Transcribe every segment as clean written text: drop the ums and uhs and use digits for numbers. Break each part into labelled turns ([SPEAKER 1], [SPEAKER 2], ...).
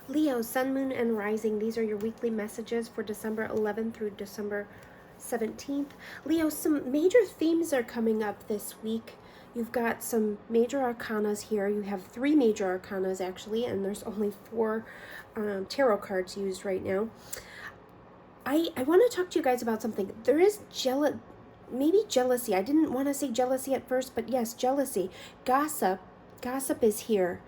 [SPEAKER 1] Leo, Sun, Moon, and Rising. These are your weekly messages for December 11th through December 17th. Leo, some major themes are coming up this week. You've got some major arcanas here. You have three major arcanas, actually, and there's only four tarot cards used right now. I want to talk to you guys about something. There is maybe jealousy. I didn't want to say jealousy at first, but yes, jealousy. Gossip is here.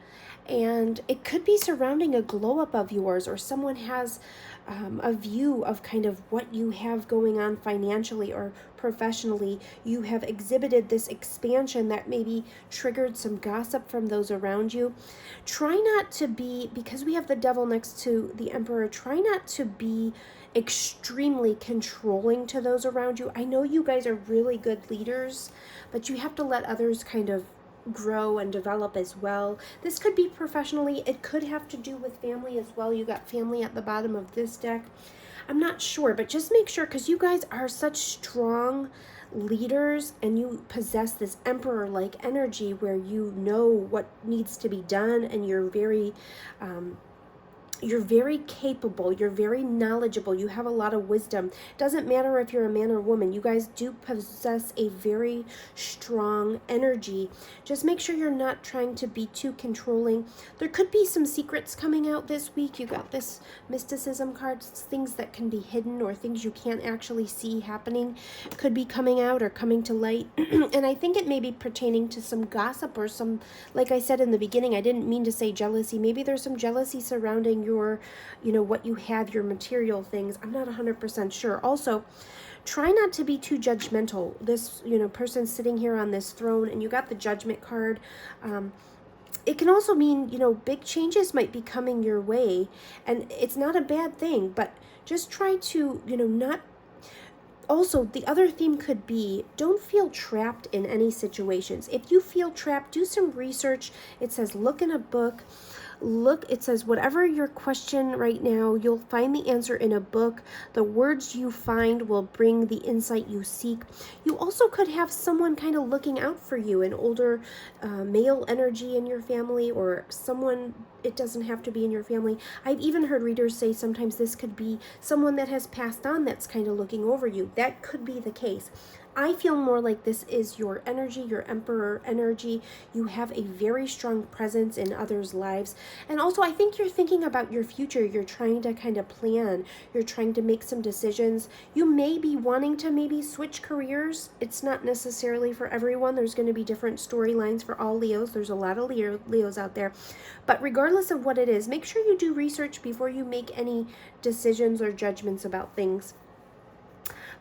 [SPEAKER 1] And it could be surrounding a glow up of yours, or someone has a view of kind of what you have going on financially or professionally. You have exhibited this expansion that maybe triggered some gossip from those around you. Try not to be, because we have the devil next to the emperor, try not to be extremely controlling to those around you. I know you guys are really good leaders, but you have to let others kind of grow and develop as well. This could be professionally. It could have to do with family as well. You got family at the bottom of this deck. I'm not sure, but just make sure, because you guys are such strong leaders and you possess this emperor-like energy where you know what needs to be done, and you're very capable, you're very knowledgeable, you have a lot of wisdom. Doesn't matter if you're a man or woman, you guys do possess a very strong energy. Just make sure you're not trying to be too controlling. There could be some secrets coming out this week. You got this mysticism card, things that can be hidden or things you can't actually see happening could be coming out or coming to light. And I think it may be pertaining to some gossip or some, like I said in the beginning, I didn't mean to say jealousy. Maybe there's some jealousy surrounding your, what you have, your material things. I'm not 100% sure. Also, try not to be too judgmental. This, person sitting here on this throne, and you got the Judgment card. It can also mean, big changes might be coming your way, and it's not a bad thing, but just try to, not. Also, the other theme could be, don't feel trapped in any situations. If you feel trapped, do some research. It says look in a book. It says whatever your question right now, you'll find the answer in a book. The words you find will bring the insight you seek. You also could have someone kind of looking out for you, an older male energy in your family, or someone, it doesn't have to be in your family. I've even heard readers say sometimes this could be someone that has passed on that's kind of looking over you. That could be the case. I feel more like this is your energy, your emperor energy. You have a very strong presence in others' lives. And also, I think you're thinking about your future. You're trying to kind of plan. You're trying to make some decisions. You may be wanting to maybe switch careers. It's not necessarily for everyone. There's going to be different storylines for all Leos. There's a lot of Leos out there. But regardless of what it is, make sure you do research before you make any decisions or judgments about things.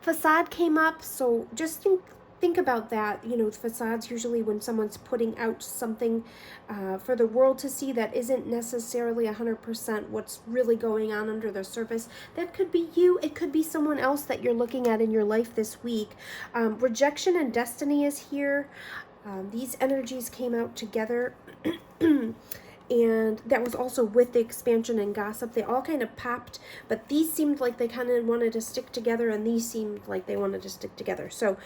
[SPEAKER 1] Facade came up, so just think about that. Facades usually when someone's putting out something for the world to see that isn't necessarily 100% what's really going on under the surface. That could be you. It could be someone else that you're looking at in your life this week. Rejection and destiny is here. These energies came out together. And that was also with the expansion and gossip. They all kind of popped, but these seemed like they kind of wanted to stick together, and these seemed like they wanted to stick together. So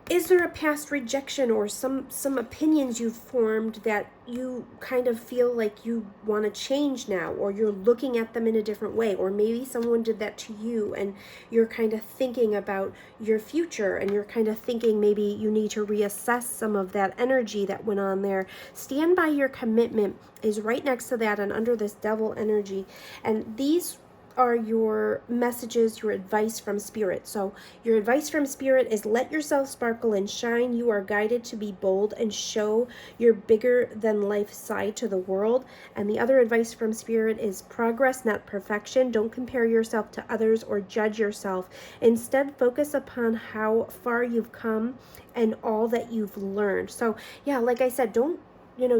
[SPEAKER 1] is there a past rejection or some opinions you've formed that you kind of feel like you want to change now, or you're looking at them in a different way, or maybe someone did that to you and you're kind of thinking about your future and you're kind of thinking maybe you need to reassess some of that energy that went on there. Stand by your commitment is right next to that and under this devil energy. And these are your messages, your advice from Spirit. So your advice from Spirit is let yourself sparkle and shine. You are guided to be bold and show your bigger than life side to the world. And the other advice from Spirit is progress, not perfection. Don't compare yourself to others or judge yourself. Instead, focus upon how far you've come and all that you've learned. So yeah, like I said, don't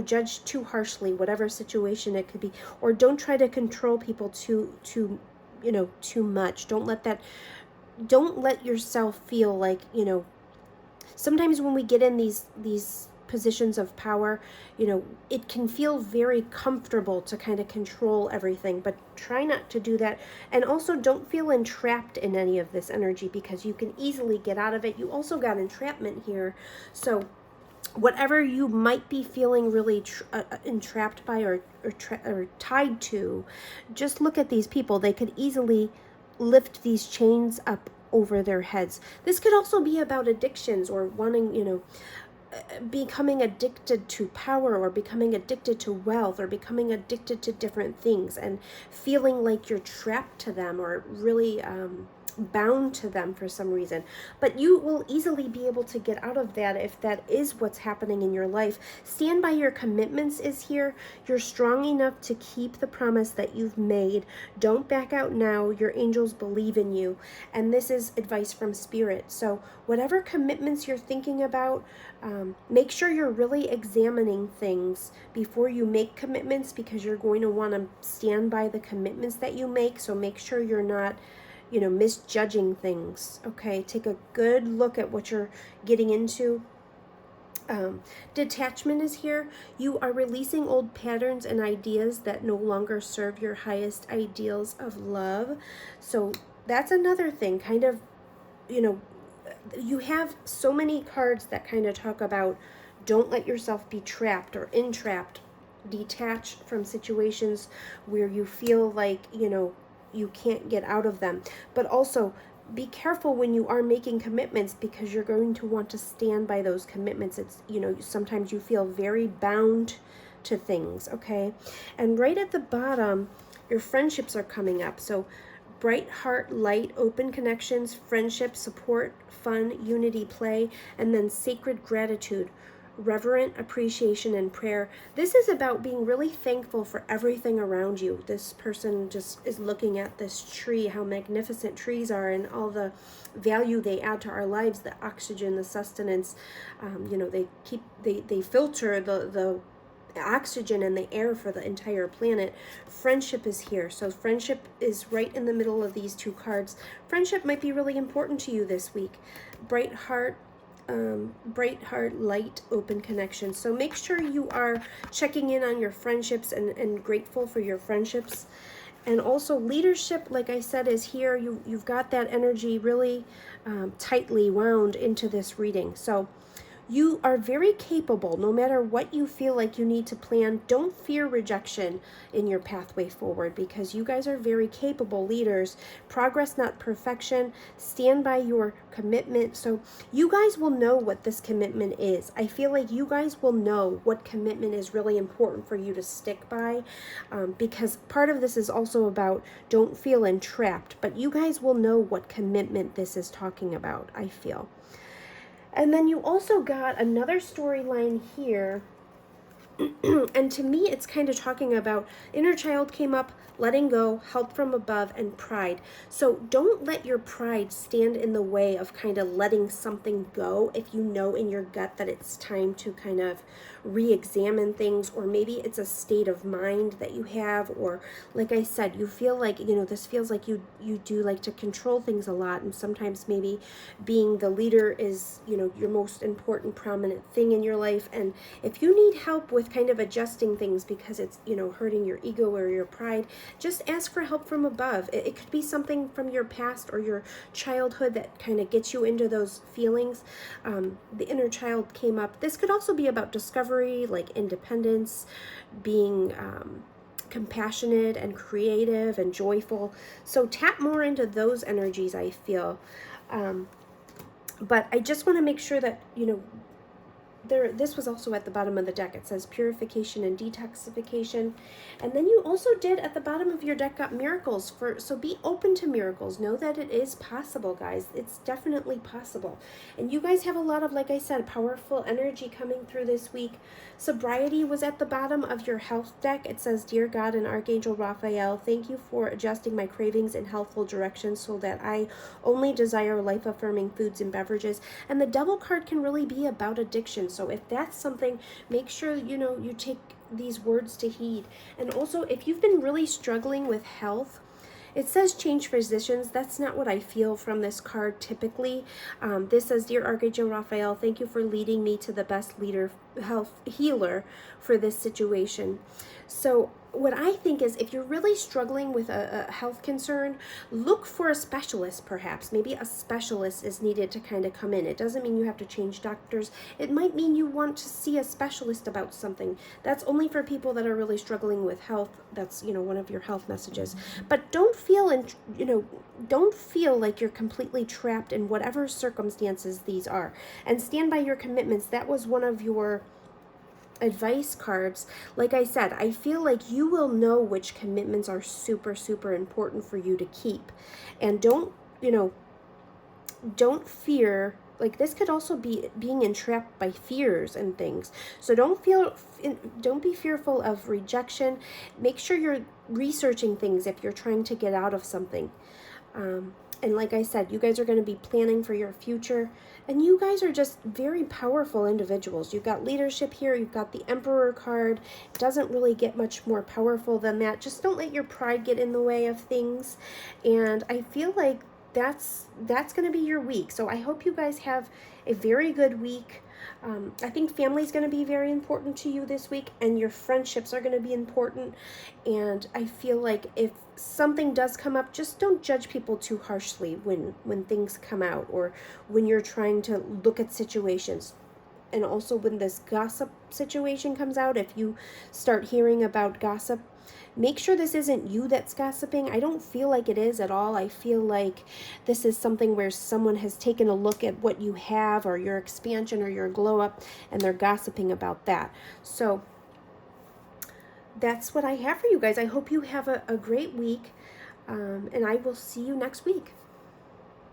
[SPEAKER 1] judge too harshly, whatever situation it could be, or don't try to control people too much. Don't let yourself feel like, sometimes when we get in these positions of power, it can feel very comfortable to kind of control everything, but try not to do that. And also don't feel entrapped in any of this energy, because you can easily get out of it. You also got entrapment here. So whatever you might be feeling really entrapped by or tied to, just look at these people. They could easily lift these chains up over their heads. This could also be about addictions or wanting, becoming addicted to power or becoming addicted to wealth or becoming addicted to different things and feeling like you're trapped to them or really bound to them for some reason. But you will easily be able to get out of that if that is what's happening in your life. Stand by your commitments is here. You're strong enough to keep the promise that you've made. Don't back out now. Your angels believe in you. And this is advice from Spirit. So whatever commitments you're thinking about, make sure you're really examining things before you make commitments, because you're going to want to stand by the commitments that you make. So make sure you're not misjudging things. Okay, take a good look at what you're getting into. Detachment is here. You are releasing old patterns and ideas that no longer serve your highest ideals of love. So that's another thing, kind of, you have so many cards that kind of talk about don't let yourself be trapped or entrapped. Detach from situations where you feel like, you can't get out of them. But also be careful when you are making commitments, because you're going to want to stand by those commitments. It's, sometimes you feel very bound to things, okay? And right at the bottom, your friendships are coming up. So bright heart, light, open connections, friendship, support, fun, unity, play, and then sacred gratitude, reverent appreciation and prayer. This is about being really thankful for everything around you. This person just is looking at this tree, how magnificent trees are and all the value they add to our lives, the oxygen, the sustenance. They filter the oxygen and the air for the entire planet. Friendship is here. So friendship is right in the middle of these two cards. Friendship might be really important to you this week. Bright heart, light, open connection. So make sure you are checking in on your friendships and grateful for your friendships. And also leadership, like I said, is here. You've got that energy really tightly wound into this reading. So you are very capable. No matter what you feel like you need to plan, don't fear rejection in your pathway forward, because you guys are very capable leaders. Progress, not perfection. Stand by your commitment. So you guys will know what this commitment is. I feel like you guys will know what commitment is really important for you to stick by, because part of this is also about don't feel entrapped, but you guys will know what commitment this is talking about, I feel. And then you also got another storyline here. And to me, it's kind of talking about inner child came up, letting go, help from above, and pride. So don't let your pride stand in the way of kind of letting something go if you know in your gut that it's time to kind of re-examine things, or maybe it's a state of mind that you have, or like I said, you feel like, this feels like you do like to control things a lot, and sometimes maybe being the leader is, your most important prominent thing in your life. And if you need help with kind of adjusting things because it's, hurting your ego or your pride, just ask for help from above. It could be something from your past or your childhood that kind of gets you into those feelings. The inner child came up. This could also be about discovery, like independence, being compassionate and creative and joyful. So tap more into those energies, I feel. But I just want to make sure that, this was also at the bottom of the deck. It says purification and detoxification. And then you also did at the bottom of your deck got miracles. So be open to miracles. Know that it is possible, guys. It's definitely possible. And you guys have a lot of, like I said, powerful energy coming through this week. Sobriety was at the bottom of your health deck. It says, Dear God and Archangel Raphael, thank you for adjusting my cravings in healthful directions so that I only desire life-affirming foods and beverages. And the Devil card can really be about addiction. So if that's something, make sure, you take these words to heed. And also, if you've been really struggling with health, it says change physicians. That's not what I feel from this card typically. This says, Dear Archangel Raphael, thank you for leading me to the best health healer for this situation. So what I think is, if you're really struggling with a health concern, look for a specialist perhaps. Maybe a specialist is needed to kind of come in. It doesn't mean you have to change doctors. It might mean you want to see a specialist about something. That's only for people that are really struggling with health. That's, one of your health messages. But don't feel like you're completely trapped in whatever circumstances these are. And stand by your commitments. That was one of your advice cards. Like I said, I feel like you will know which commitments are super, super important for you to keep. And don't fear. Like, this could also be being entrapped by fears and things. So don't be fearful of rejection. Make sure you're researching things if you're trying to get out of something. And like I said, you guys are going to be planning for your future. And you guys are just very powerful individuals. You've got leadership here. You've got the Emperor card. It doesn't really get much more powerful than that. Just don't let your pride get in the way of things. And I feel like that's going to be your week. So I hope you guys have a very good week. I think family is going to be very important to you this week, and your friendships are going to be important. And I feel like if something does come up, just don't judge people too harshly when things come out, or when you're trying to look at situations. And also when this gossip situation comes out, if you start hearing about gossip, make sure this isn't you that's gossiping. I don't feel like it is at all. I feel like this is something where someone has taken a look at what you have, or your expansion, or your glow up, and they're gossiping about that. So that's what I have for you guys. I hope you have a great week, and I will see you next week.